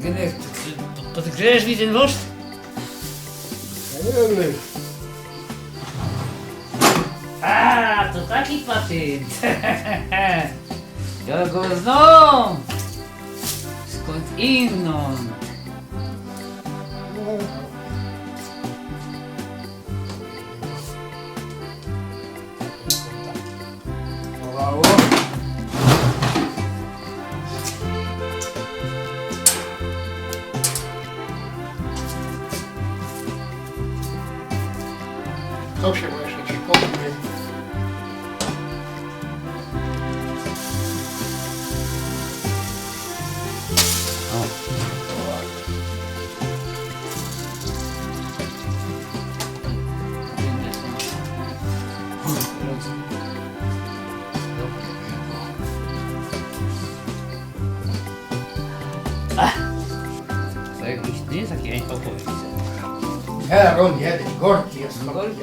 Genek, podgrzejesz mi ten wąż? Nie wiem. A, to taki patent. Ja go znam. Skąd inną? Brawo. Co się ma jeszcze ci kopnie? To jakiś nie jest taki opowieść. Nie, on jeden, gorki jest. Gorki.